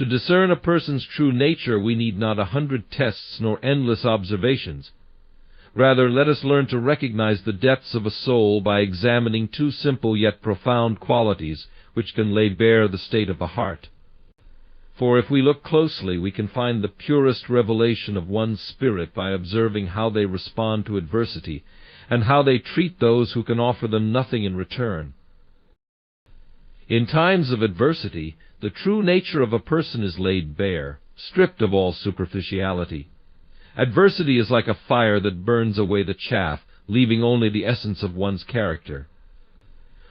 To discern a person's true nature, we need not 100 tests nor endless observations. Rather, let us learn to recognize the depths of a soul by examining two simple yet profound qualities which can lay bare the state of the heart. For if we look closely, we can find the purest revelation of one's spirit by observing how they respond to adversity, and how they treat those who can offer them nothing in return. In times of adversity, the true nature of a person is laid bare, stripped of all superficiality. Adversity is like a fire that burns away the chaff, leaving only the essence of one's character.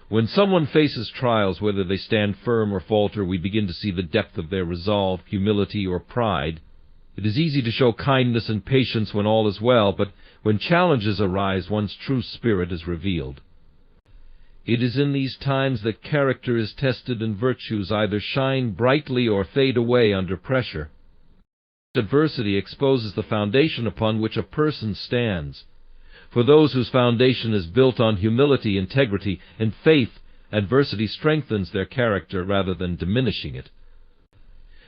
When someone faces trials, whether they stand firm or falter, we begin to see the depth of their resolve, humility, or pride. It is easy to show kindness and patience when all is well, but when challenges arise, one's true spirit is revealed. It is in these times that character is tested and virtues either shine brightly or fade away under pressure. Adversity exposes the foundation upon which a person stands. For those whose foundation is built on humility, integrity, and faith, adversity strengthens their character rather than diminishing it.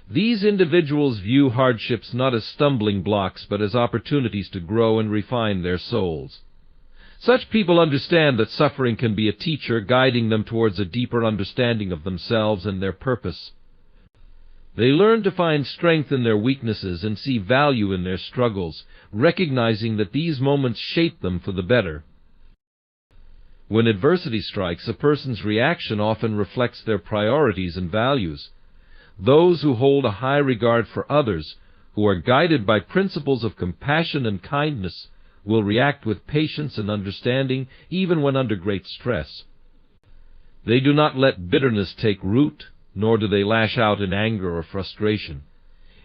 These individuals view hardships not as stumbling blocks, but as opportunities to grow and refine their souls. Such people understand that suffering can be a teacher, guiding them towards a deeper understanding of themselves and their purpose. They learn to find strength in their weaknesses and see value in their struggles, recognizing that these moments shape them for the better. When adversity strikes, a person's reaction often reflects their priorities and values. Those who hold a high regard for others, who are guided by principles of compassion and kindness, will react with patience and understanding even when under great stress. They do not let bitterness take root, nor do they lash out in anger or frustration.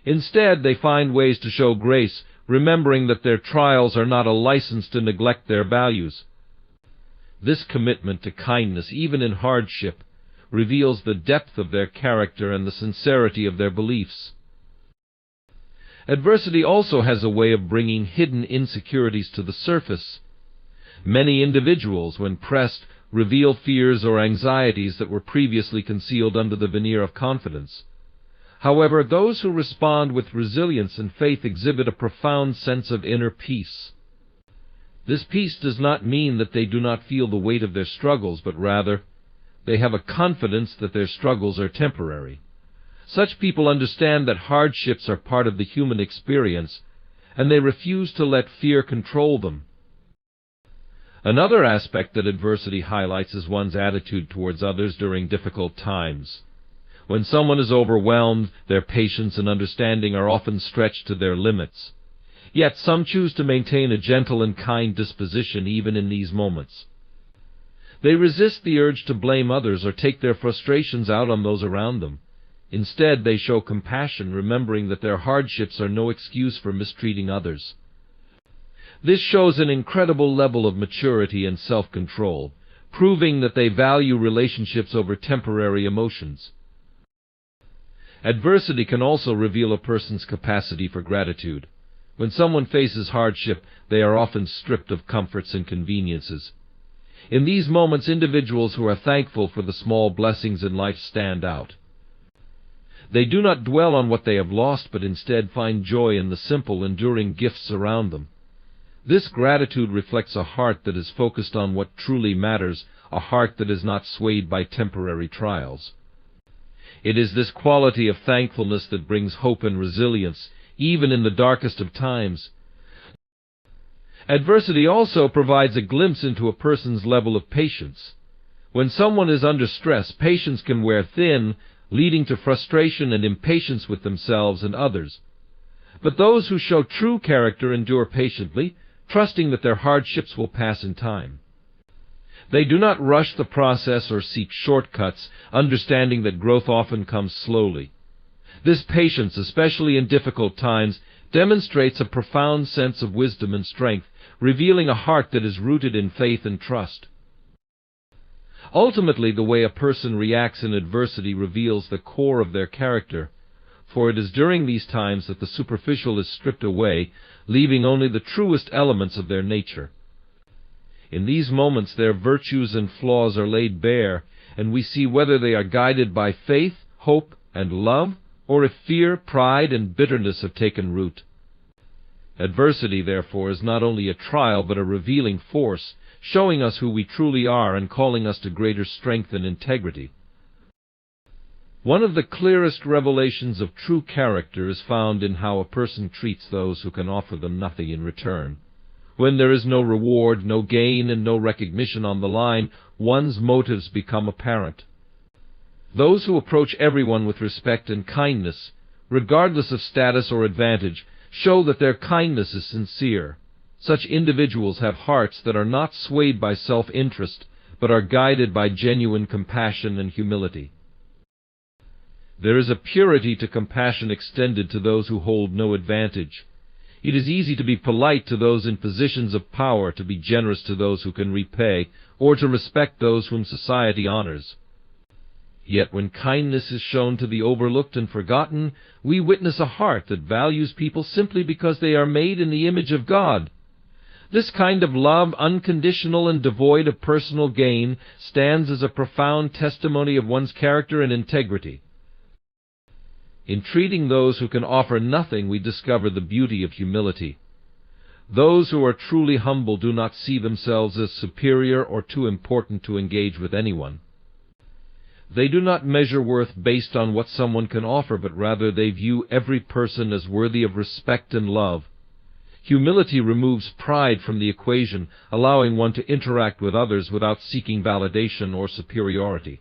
Instead, they find ways to show grace, remembering that their trials are not a license to neglect their values. This commitment to kindness, even in hardship, reveals the depth of their character and the sincerity of their beliefs. Adversity also has a way of bringing hidden insecurities to the surface. Many individuals, when pressed, reveal fears or anxieties that were previously concealed under the veneer of confidence. However, those who respond with resilience and faith exhibit a profound sense of inner peace. This peace does not mean that they do not feel the weight of their struggles, but rather, they have a confidence that their struggles are temporary. Such people understand that hardships are part of the human experience, and they refuse to let fear control them. Another aspect that adversity highlights is one's attitude towards others during difficult times. When someone is overwhelmed, their patience and understanding are often stretched to their limits. Yet some choose to maintain a gentle and kind disposition even in these moments. They resist the urge to blame others or take their frustrations out on those around them. Instead, they show compassion, remembering that their hardships are no excuse for mistreating others. This shows an incredible level of maturity and self-control, proving that they value relationships over temporary emotions. Adversity can also reveal a person's capacity for gratitude. When someone faces hardship, they are often stripped of comforts and conveniences. In these moments, individuals who are thankful for the small blessings in life stand out. They do not dwell on what they have lost, but instead find joy in the simple, enduring gifts around them. This gratitude reflects a heart that is focused on what truly matters, a heart that is not swayed by temporary trials. It is this quality of thankfulness that brings hope and resilience, even in the darkest of times. Adversity also provides a glimpse into a person's level of patience. When someone is under stress, patience can wear thin, leading to frustration and impatience with themselves and others. But those who show true character endure patiently, trusting that their hardships will pass in time. They do not rush the process or seek shortcuts, understanding that growth often comes slowly. This patience, especially in difficult times, demonstrates a profound sense of wisdom and strength, revealing a heart that is rooted in faith and trust. Ultimately, the way a person reacts in adversity reveals the core of their character, for it is during these times that the superficial is stripped away, leaving only the truest elements of their nature. In these moments, their virtues and flaws are laid bare, and we see whether they are guided by faith, hope, and love, or if fear, pride, and bitterness have taken root. Adversity, therefore, is not only a trial but a revealing force, showing us who we truly are and calling us to greater strength and integrity. One of the clearest revelations of true character is found in how a person treats those who can offer them nothing in return. When there is no reward, no gain, and no recognition on the line, one's motives become apparent. Those who approach everyone with respect and kindness, regardless of status or advantage, show that their kindness is sincere. Such individuals have hearts that are not swayed by self-interest, but are guided by genuine compassion and humility. There is a purity to compassion extended to those who hold no advantage. It is easy to be polite to those in positions of power, to be generous to those who can repay, or to respect those whom society honors. Yet when kindness is shown to the overlooked and forgotten, we witness a heart that values people simply because they are made in the image of God. This kind of love, unconditional and devoid of personal gain, stands as a profound testimony of one's character and integrity. In treating those who can offer nothing, we discover the beauty of humility. Those who are truly humble do not see themselves as superior or too important to engage with anyone. They do not measure worth based on what someone can offer, but rather they view every person as worthy of respect and love. Humility removes pride from the equation, allowing one to interact with others without seeking validation or superiority.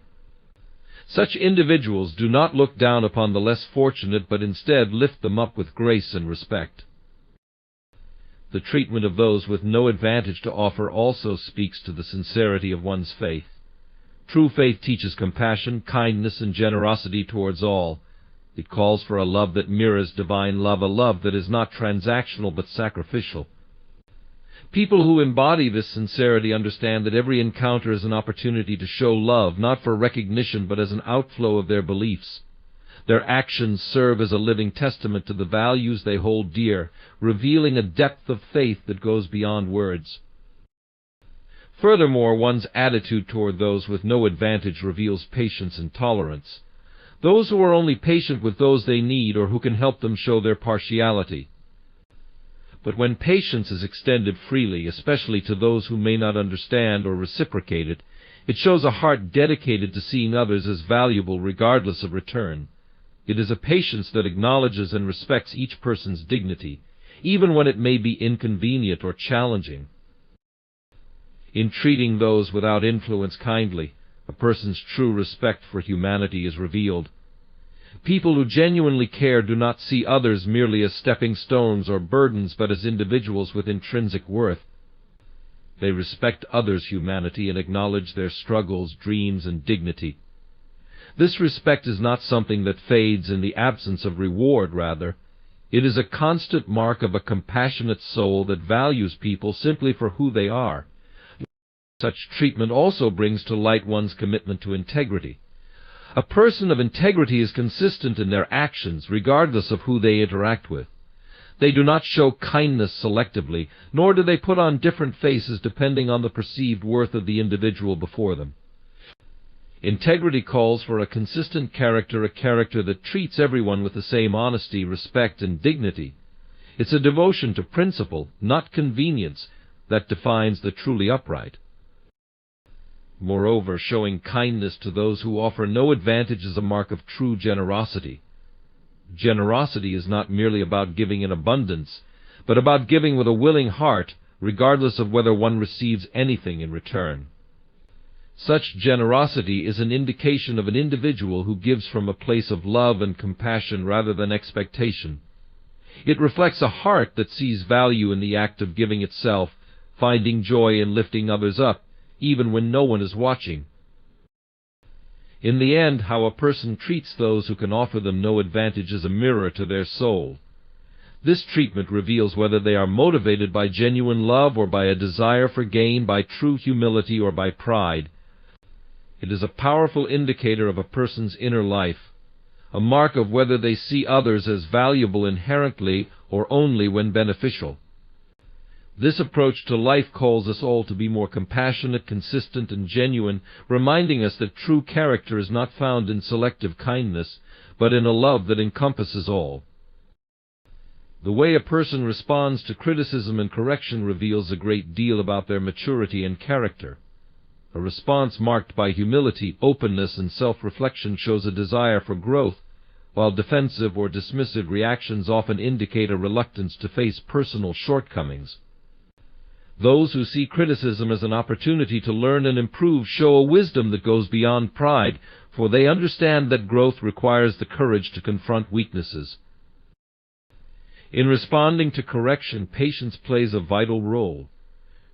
Such individuals do not look down upon the less fortunate, but instead lift them up with grace and respect. The treatment of those with no advantage to offer also speaks to the sincerity of one's faith. True faith teaches compassion, kindness, and generosity towards all. It calls for a love that mirrors divine love, a love that is not transactional but sacrificial. People who embody this sincerity understand that every encounter is an opportunity to show love, not for recognition but as an outflow of their beliefs. Their actions serve as a living testament to the values they hold dear, revealing a depth of faith that goes beyond words. Furthermore, one's attitude toward those with no advantage reveals patience and tolerance. Those who are only patient with those they need or who can help them show their partiality. But when patience is extended freely, especially to those who may not understand or reciprocate it, it shows a heart dedicated to seeing others as valuable regardless of return. It is a patience that acknowledges and respects each person's dignity, even when it may be inconvenient or challenging. In treating those without influence kindly, a person's true respect for humanity is revealed. People who genuinely care do not see others merely as stepping stones or burdens, but as individuals with intrinsic worth. They respect others' humanity and acknowledge their struggles, dreams, and dignity. This respect is not something that fades in the absence of reward, rather. It is a constant mark of a compassionate soul that values people simply for who they are. Such treatment also brings to light one's commitment to integrity. A person of integrity is consistent in their actions, regardless of who they interact with. They do not show kindness selectively, nor do they put on different faces depending on the perceived worth of the individual before them. Integrity calls for a consistent character, a character that treats everyone with the same honesty, respect, and dignity. It's a devotion to principle, not convenience, that defines the truly upright. Moreover, showing kindness to those who offer no advantage is a mark of true generosity. Generosity is not merely about giving in abundance, but about giving with a willing heart, regardless of whether one receives anything in return. Such generosity is an indication of an individual who gives from a place of love and compassion rather than expectation. It reflects a heart that sees value in the act of giving itself, finding joy in lifting others up, even when no one is watching. In the end, how a person treats those who can offer them no advantage is a mirror to their soul. This treatment reveals whether they are motivated by genuine love or by a desire for gain, by true humility or by pride. It is a powerful indicator of a person's inner life, a mark of whether they see others as valuable inherently or only when beneficial. This approach to life calls us all to be more compassionate, consistent, and genuine, reminding us that true character is not found in selective kindness, but in a love that encompasses all. The way a person responds to criticism and correction reveals a great deal about their maturity and character. A response marked by humility, openness, and self-reflection shows a desire for growth, while defensive or dismissive reactions often indicate a reluctance to face personal shortcomings. Those who see criticism as an opportunity to learn and improve show a wisdom that goes beyond pride, for they understand that growth requires the courage to confront weaknesses. In responding to correction, patience plays a vital role.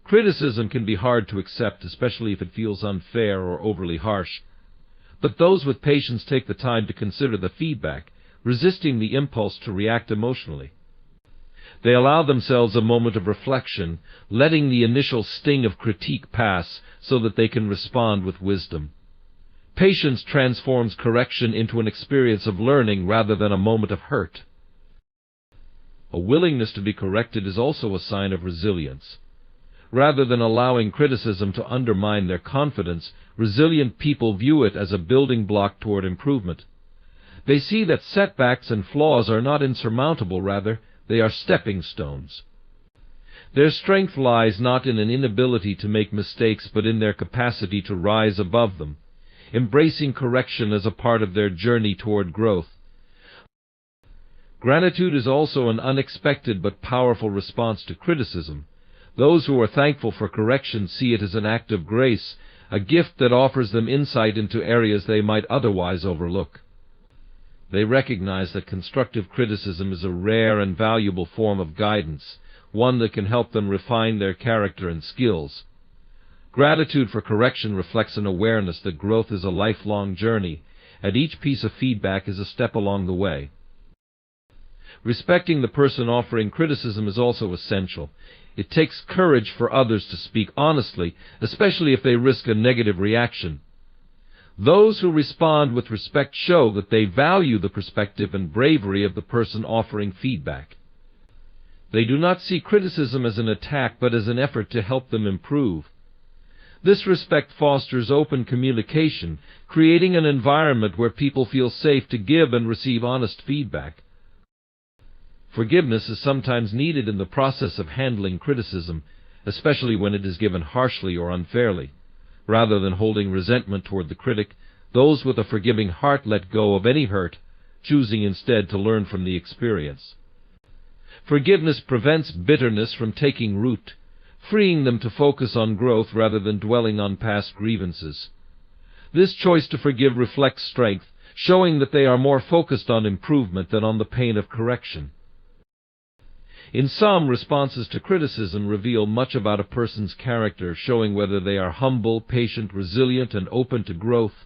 Criticism can be hard to accept, especially if it feels unfair or overly harsh. But those with patience take the time to consider the feedback, resisting the impulse to react emotionally. They allow themselves a moment of reflection, letting the initial sting of critique pass so that they can respond with wisdom. Patience transforms correction into an experience of learning rather than a moment of hurt. A willingness to be corrected is also a sign of resilience. Rather than allowing criticism to undermine their confidence, resilient people view it as a building block toward improvement. They see that setbacks and flaws are not insurmountable, rather, they are stepping stones. Their strength lies not in an inability to make mistakes, but in their capacity to rise above them, embracing correction as a part of their journey toward growth. Gratitude is also an unexpected but powerful response to criticism. Those who are thankful for correction see it as an act of grace, a gift that offers them insight into areas they might otherwise overlook. They recognize that constructive criticism is a rare and valuable form of guidance, one that can help them refine their character and skills. Gratitude for correction reflects an awareness that growth is a lifelong journey, and each piece of feedback is a step along the way. Respecting the person offering criticism is also essential. It takes courage for others to speak honestly, especially if they risk a negative reaction. Those who respond with respect show that they value the perspective and bravery of the person offering feedback. They do not see criticism as an attack, but as an effort to help them improve. This respect fosters open communication, creating an environment where people feel safe to give and receive honest feedback. Forgiveness is sometimes needed in the process of handling criticism, especially when it is given harshly or unfairly. Rather than holding resentment toward the critic, those with a forgiving heart let go of any hurt, choosing instead to learn from the experience. Forgiveness prevents bitterness from taking root, freeing them to focus on growth rather than dwelling on past grievances. This choice to forgive reflects strength, showing that they are more focused on improvement than on the pain of correction. In some, responses to criticism reveal much about a person's character, showing whether they are humble, patient, resilient, and open to growth.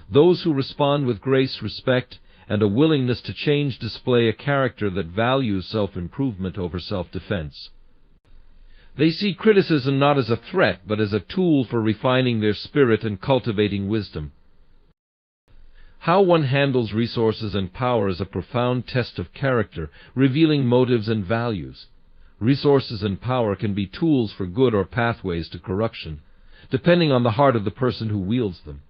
Those who respond with grace, respect, and a willingness to change display a character that values self-improvement over self-defense. They see criticism not as a threat, but as a tool for refining their spirit and cultivating wisdom. How one handles resources and power is a profound test of character, revealing motives and values. Resources and power can be tools for good or pathways to corruption, depending on the heart of the person who wields them.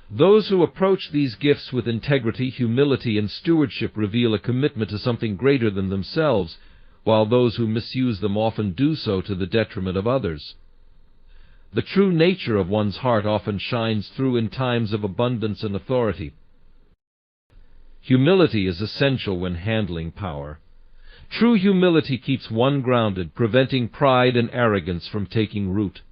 Those who approach these gifts with integrity, humility, and stewardship reveal a commitment to something greater than themselves, while those who misuse them often do so to the detriment of others. The true nature of one's heart often shines through in times of abundance and authority. Humility is essential when handling power. True humility keeps one grounded, preventing pride and arrogance from taking root.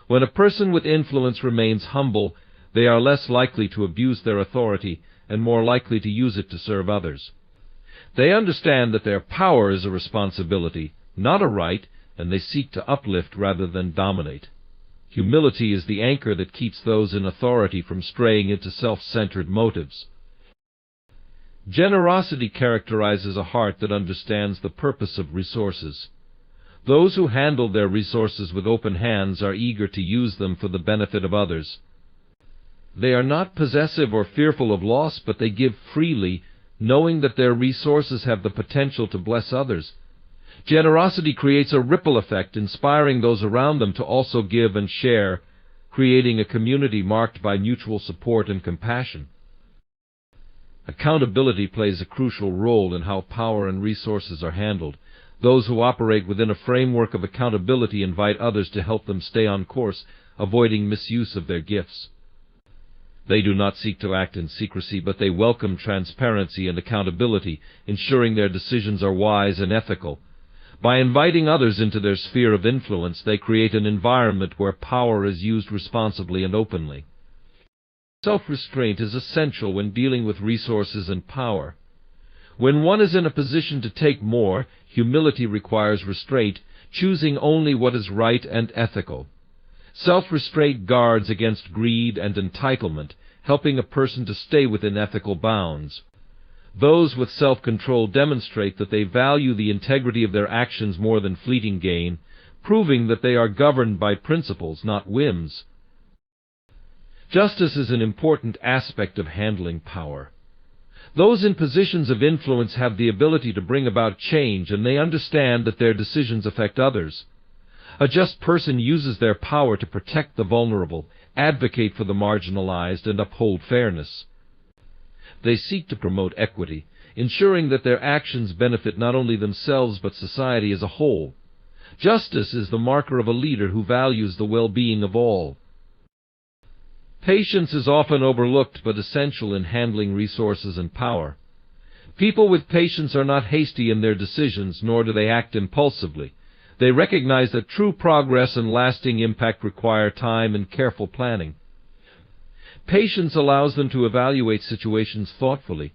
When a person with influence remains humble, they are less likely to abuse their authority and more likely to use it to serve others. They understand that their power is a responsibility, not a right, and they seek to uplift rather than dominate. Humility is the anchor that keeps those in authority from straying into self-centered motives. Generosity characterizes a heart that understands the purpose of resources. Those who handle their resources with open hands are eager to use them for the benefit of others. They are not possessive or fearful of loss, but they give freely, knowing that their resources have the potential to bless others. Generosity creates a ripple effect, inspiring those around them to also give and share, creating a community marked by mutual support and compassion. Accountability plays a crucial role in how power and resources are handled. Those who operate within a framework of accountability invite others to help them stay on course, avoiding misuse of their gifts. They do not seek to act in secrecy, but they welcome transparency and accountability, ensuring their decisions are wise and ethical. By inviting others into their sphere of influence, they create an environment where power is used responsibly and openly. Self-restraint is essential when dealing with resources and power. When one is in a position to take more, humility requires restraint, choosing only what is right and ethical. Self-restraint guards against greed and entitlement, helping a person to stay within ethical bounds. Those with self-control demonstrate that they value the integrity of their actions more than fleeting gain, proving that they are governed by principles, not whims. Justice is an important aspect of handling power. Those in positions of influence have the ability to bring about change, and they understand that their decisions affect others. A just person uses their power to protect the vulnerable, advocate for the marginalized, and uphold fairness. They seek to promote equity, ensuring that their actions benefit not only themselves but society as a whole. Justice is the marker of a leader who values the well-being of all. Patience is often overlooked but essential in handling resources and power. People with patience are not hasty in their decisions, nor do they act impulsively. They recognize that true progress and lasting impact require time and careful planning. Patience allows them to evaluate situations thoughtfully,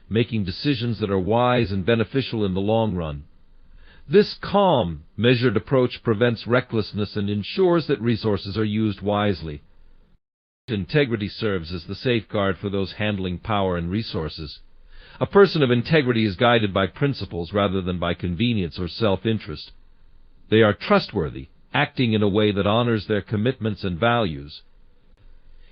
making decisions that are wise and beneficial in the long run. This calm, measured approach prevents recklessness and ensures that resources are used wisely. Integrity serves as the safeguard for those handling power and resources. A person of integrity is guided by principles rather than by convenience or self-interest. They are trustworthy, acting in a way that honors their commitments and values.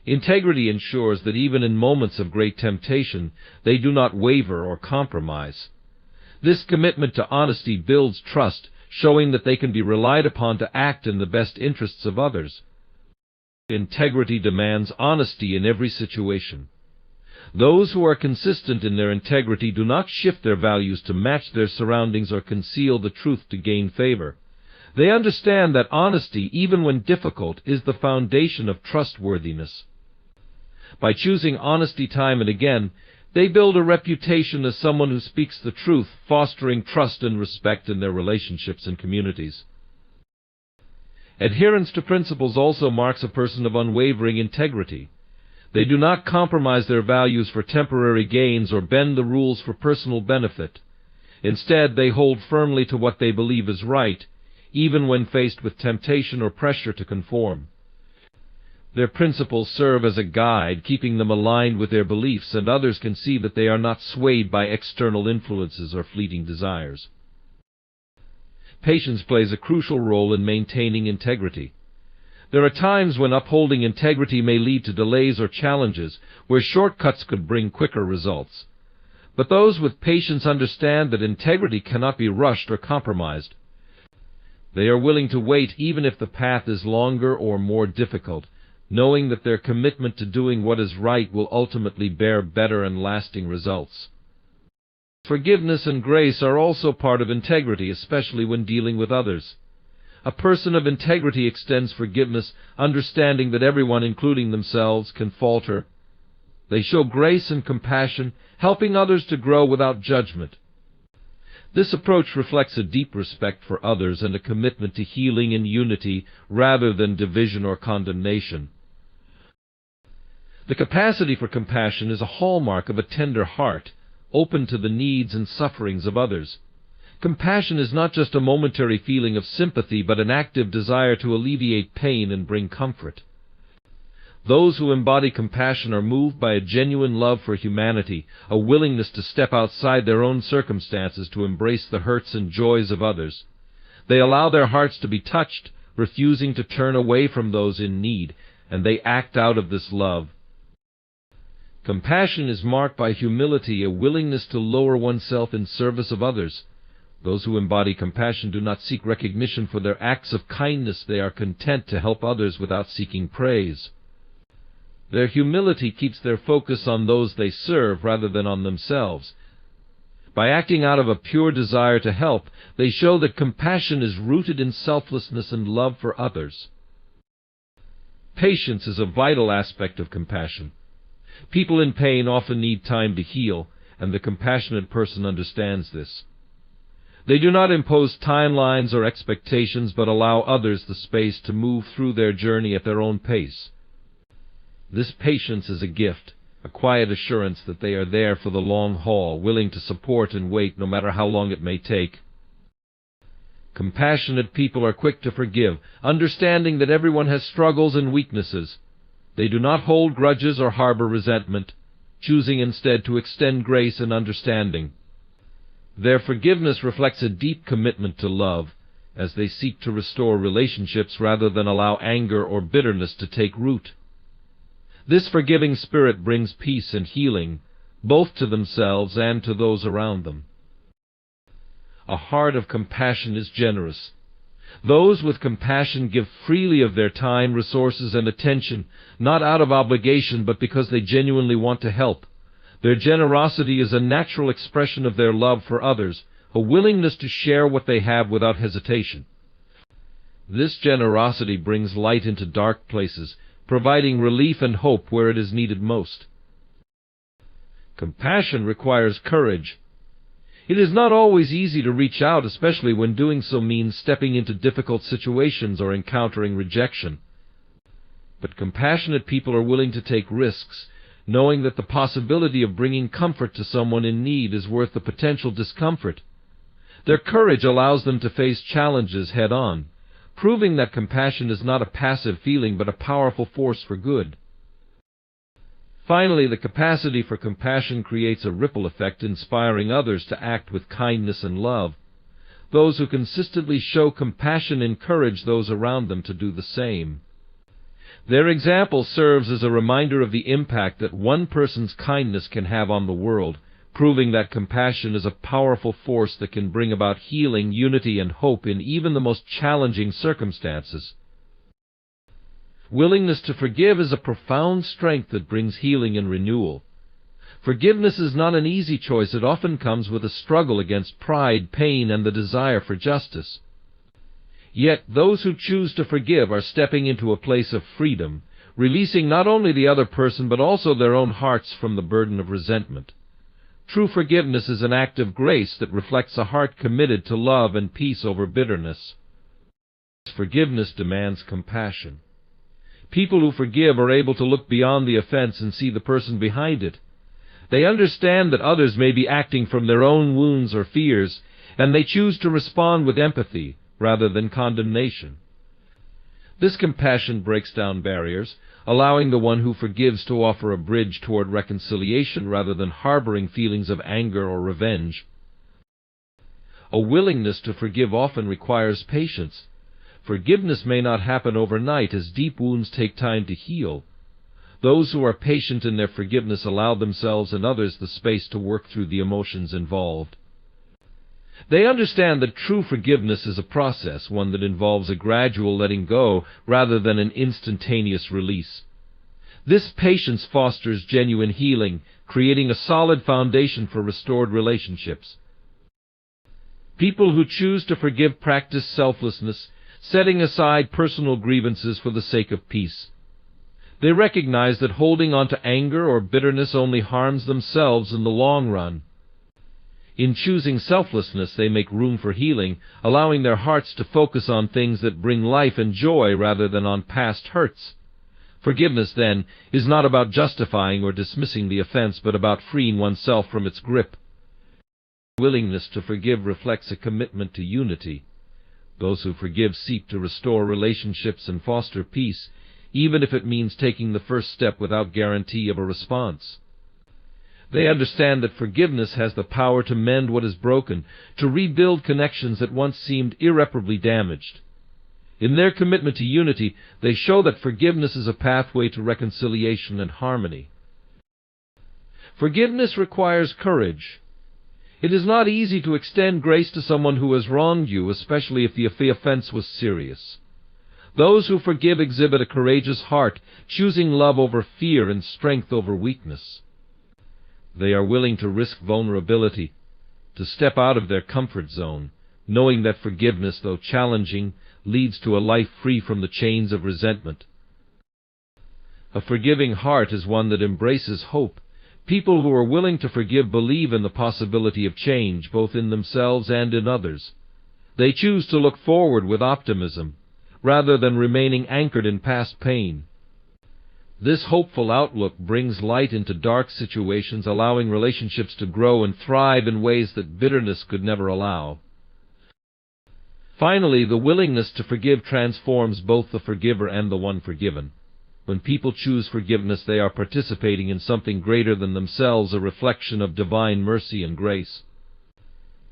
Integrity ensures that even in moments of great temptation, they do not waver or compromise. This commitment to honesty builds trust, showing that they can be relied upon to act in the best interests of others. Integrity demands honesty in every situation. Those who are consistent in their integrity do not shift their values to match their surroundings or conceal the truth to gain favor. They understand that honesty, even when difficult, is the foundation of trustworthiness. By choosing honesty time and again, they build a reputation as someone who speaks the truth, fostering trust and respect in their relationships and communities. Adherence to principles also marks a person of unwavering integrity. They do not compromise their values for temporary gains or bend the rules for personal benefit. Instead, they hold firmly to what they believe is right, even when faced with temptation or pressure to conform. Their principles serve as a guide, keeping them aligned with their beliefs, and others can see that they are not swayed by external influences or fleeting desires. Patience plays a crucial role in maintaining integrity. There are times when upholding integrity may lead to delays or challenges, where shortcuts could bring quicker results. But those with patience understand that integrity cannot be rushed or compromised. They are willing to wait even if the path is longer or more difficult, knowing that their commitment to doing what is right will ultimately bear better and lasting results. Forgiveness and grace are also part of integrity, especially when dealing with others. A person of integrity extends forgiveness, understanding that everyone, including themselves, can falter. They show grace and compassion, helping others to grow without judgment. This approach reflects a deep respect for others and a commitment to healing and unity rather than division or condemnation. The capacity for compassion is a hallmark of a tender heart, open to the needs and sufferings of others. Compassion is not just a momentary feeling of sympathy, but an active desire to alleviate pain and bring comfort. Those who embody compassion are moved by a genuine love for humanity, a willingness to step outside their own circumstances to embrace the hurts and joys of others. They allow their hearts to be touched, refusing to turn away from those in need, and they act out of this love. Compassion is marked by humility, a willingness to lower oneself in service of others. Those who embody compassion do not seek recognition for their acts of kindness. They are content to help others without seeking praise. Their humility keeps their focus on those they serve rather than on themselves. By acting out of a pure desire to help, they show that compassion is rooted in selflessness and love for others. Patience is a vital aspect of compassion. People in pain often need time to heal, and the compassionate person understands this. They do not impose timelines or expectations, but allow others the space to move through their journey at their own pace. This patience is a gift, a quiet assurance that they are there for the long haul, willing to support and wait no matter how long it may take. Compassionate people are quick to forgive, understanding that everyone has struggles and weaknesses. They do not hold grudges or harbor resentment, choosing instead to extend grace and understanding. Their forgiveness reflects a deep commitment to love, as they seek to restore relationships rather than allow anger or bitterness to take root. This forgiving spirit brings peace and healing, both to themselves and to those around them. A heart of compassion is generous. Those with compassion give freely of their time, resources, and attention, not out of obligation, but because they genuinely want to help. Their generosity is a natural expression of their love for others, a willingness to share what they have without hesitation. This generosity brings light into dark places, providing relief and hope where it is needed most. Compassion requires courage. It is not always easy to reach out, especially when doing so means stepping into difficult situations or encountering rejection. But compassionate people are willing to take risks, knowing that the possibility of bringing comfort to someone in need is worth the potential discomfort. Their courage allows them to face challenges head-on, proving that compassion is not a passive feeling but a powerful force for good. Finally, the capacity for compassion creates a ripple effect, inspiring others to act with kindness and love. Those who consistently show compassion encourage those around them to do the same. Their example serves as a reminder of the impact that one person's kindness can have on the world, proving that compassion is a powerful force that can bring about healing, unity, and hope in even the most challenging circumstances. Willingness to forgive is a profound strength that brings healing and renewal. Forgiveness is not an easy choice. It often comes with a struggle against pride, pain, and the desire for justice. Yet those who choose to forgive are stepping into a place of freedom, releasing not only the other person but also their own hearts from the burden of resentment. True forgiveness is an act of grace that reflects a heart committed to love and peace over bitterness. Forgiveness demands compassion. People who forgive are able to look beyond the offense and see the person behind it. They understand that others may be acting from their own wounds or fears, and they choose to respond with empathy rather than condemnation. This compassion breaks down barriers, allowing the one who forgives to offer a bridge toward reconciliation rather than harboring feelings of anger or revenge. A willingness to forgive often requires patience. Forgiveness may not happen overnight, as deep wounds take time to heal. Those who are patient in their forgiveness allow themselves and others the space to work through the emotions involved. They understand that true forgiveness is a process, one that involves a gradual letting go rather than an instantaneous release. This patience fosters genuine healing, creating a solid foundation for restored relationships. People who choose to forgive practice selflessness, setting aside personal grievances for the sake of peace. They recognize that holding on to anger or bitterness only harms themselves in the long run. In choosing selflessness, they make room for healing, allowing their hearts to focus on things that bring life and joy rather than on past hurts. Forgiveness, then, is not about justifying or dismissing the offense, but about freeing oneself from its grip. Willingness to forgive reflects a commitment to unity. Those who forgive seek to restore relationships and foster peace, even if it means taking the first step without guarantee of a response. They understand that forgiveness has the power to mend what is broken, to rebuild connections that once seemed irreparably damaged. In their commitment to unity, they show that forgiveness is a pathway to reconciliation and harmony. Forgiveness requires courage. It is not easy to extend grace to someone who has wronged you, especially if the offense was serious. Those who forgive exhibit a courageous heart, choosing love over fear and strength over weakness. They are willing to risk vulnerability, to step out of their comfort zone, knowing that forgiveness, though challenging, leads to a life free from the chains of resentment. A forgiving heart is one that embraces hope. People who are willing to forgive believe in the possibility of change, both in themselves and in others. They choose to look forward with optimism, rather than remaining anchored in past pain. This hopeful outlook brings light into dark situations, allowing relationships to grow and thrive in ways that bitterness could never allow. Finally, the willingness to forgive transforms both the forgiver and the one forgiven. When people choose forgiveness, they are participating in something greater than themselves, a reflection of divine mercy and grace.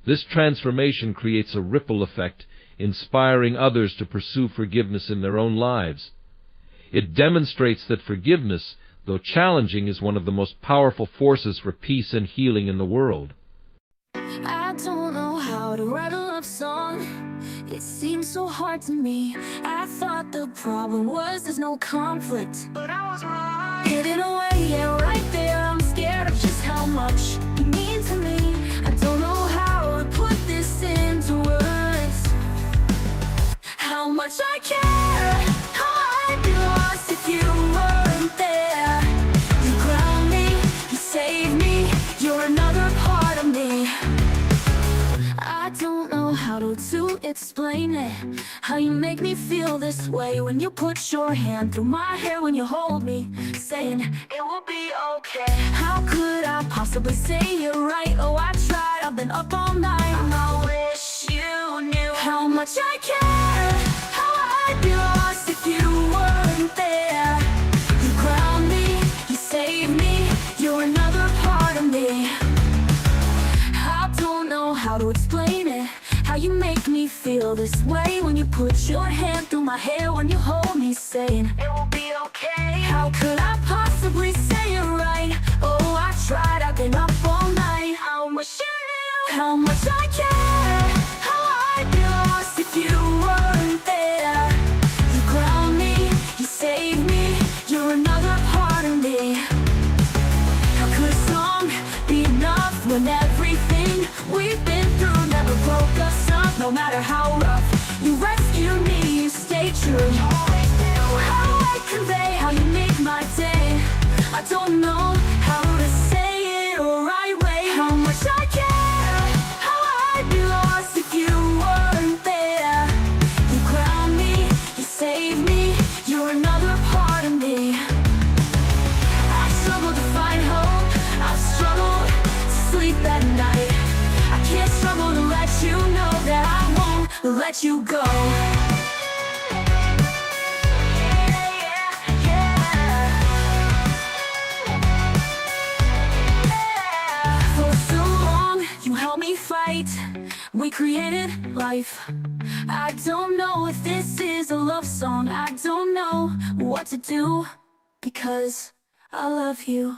This transformation creates a ripple effect, inspiring others to pursue forgiveness in their own lives. It demonstrates that forgiveness, though challenging, is one of the most powerful forces for peace and healing in the world. I don't know how to write a love song. It seems so hard to me. I thought the problem was there's no conflict, but I was wrong. Hidden away, yeah, right there. I'm scared of just how much you mean to me. I don't know how to put this into words. How much I care, how I'd be lost if you weren't there. You ground me, you saved me, you're another part of me. I don't know how to explain it, how you make me feel this way when you put your hand through my hair, when you hold me, saying it will be okay. How could I possibly say it right? Oh, I tried, I've been up all night. I wish you knew how much I care, how I'd be lost if you weren't there. You ground me, you saved me, you're another part of me. I don't know how to explain it, how you make me feel this way when you put your hand through my hair, when you hold me, saying it will be okay. How could I possibly say it right? Oh, I tried, I've been up all night. I wish you knew how much I care, how I'd be lost if you weren't there. You ground me, you saved me, you're another part of me. How could a song be enough when everything we've been through never broke us up? No matter how rough, you rescued me, you stayed true. How I convey how you make my day, I don't know how to say it the right way. How much I care, how I'd be lost if you weren't there. You ground me, you saved me, you're another part of me. I struggle to find hope, I struggle to sleep at night. I can't struggle to let you know that I won't let you go. For so long, you helped me fight. We created life. I don't know if this is a love song. I don't know what to do, because I love you.